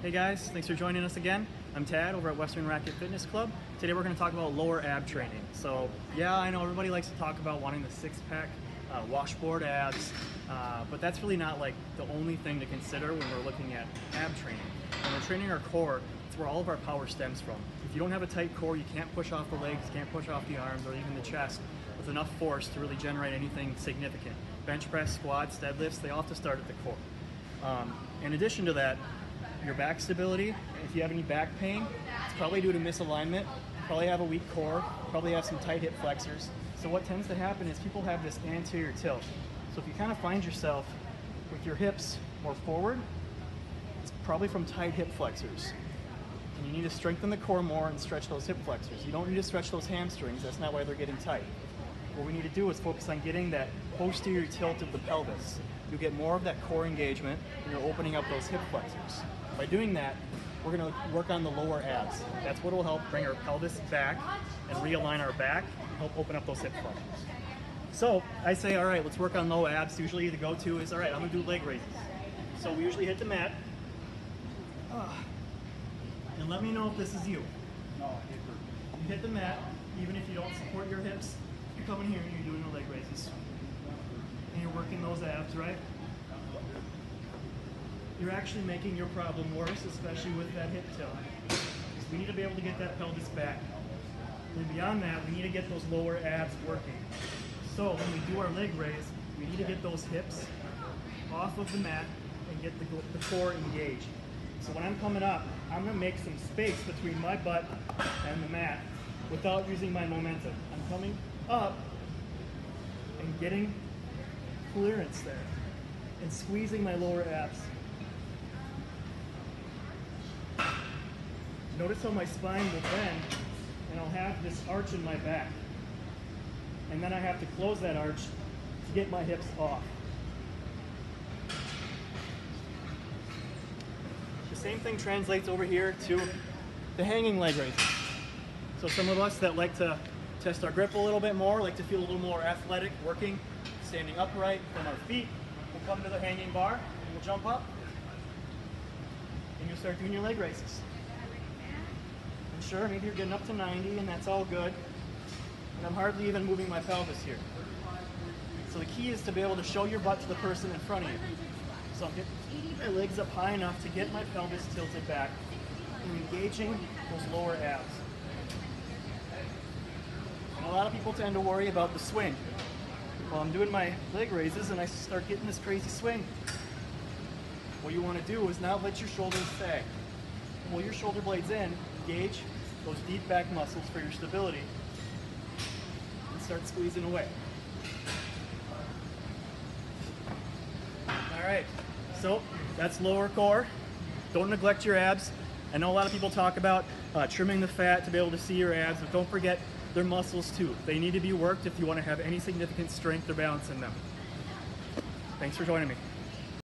Hey guys, thanks for joining us again. I'm Tad over at Western Racket Fitness Club. Today we're going to talk about lower ab training. So yeah, I know everybody likes to talk about wanting the six-pack washboard abs, but that's really not like the only thing to consider when we're looking at ab training. When we're training our core, it's where all of our power stems from. If you don't have a tight core, you can't push off the legs, you can't push off the arms or even the chest with enough force to really generate anything significant. Bench press, squats, deadlifts, they all have to start at the core. In addition to that, your back stability, if you have any back pain, it's probably due to misalignment, probably have a weak core, probably have some tight hip flexors. So what tends to happen is people have this anterior tilt. So if you kind of find yourself with your hips more forward, it's probably from tight hip flexors. And you need to strengthen the core more and stretch those hip flexors. You don't need to stretch those hamstrings, that's not why they're getting tight. What we need to do is focus on getting that posterior tilt of the pelvis. You get more of that core engagement and you're opening up those hip flexors. By doing that, we're going to work on the lower abs. That's what will help bring our pelvis back and realign our back and help open up those hip flexors. So I say, all right, let's work on low abs. Usually the go-to is, all right, I'm going to do leg raises. So we usually hit the mat. And let me know if this is you. You hit the mat, even if you don't support your hips, you come in here and you're doing the leg raises. And you're working those abs, right? You're actually making your problem worse, especially with that hip tilt. Because we need to be able to get that pelvis back. And beyond that, we need to get those lower abs working. So when we do our leg raise, we need to get those hips off of the mat and get the core engaged. So when I'm coming up, I'm going to make some space between my butt and the mat without using my momentum. I'm coming up and getting clearance there and squeezing my lower abs. Notice how my spine will bend and I'll have this arch in my back. And then I have to close that arch to get my hips off. The same thing translates over here to the hanging leg raises. So some of us that like to test our grip a little bit more, like to feel a little more athletic, working, standing upright from our feet, we'll come to the hanging bar and we'll jump up and you'll start doing your leg raises. And sure, maybe you're getting up to 90 and that's all good. And I'm hardly even moving my pelvis here. So the key is to be able to show your butt to the person in front of you. So I'm getting my legs up high enough to get my pelvis tilted back and engaging those lower abs. And a lot of people tend to worry about the swing. Well, I'm doing my leg raises and I start getting this crazy swing. What you want to do is not let your shoulders sag. Pull your shoulder blades in, engage those deep back muscles for your stability, and start squeezing away. All right, so that's lower core. Don't neglect your abs. I know a lot of people talk about trimming the fat to be able to see your abs, but don't forget they're muscles too. They need to be worked if you want to have any significant strength or balance in them. Thanks for joining me.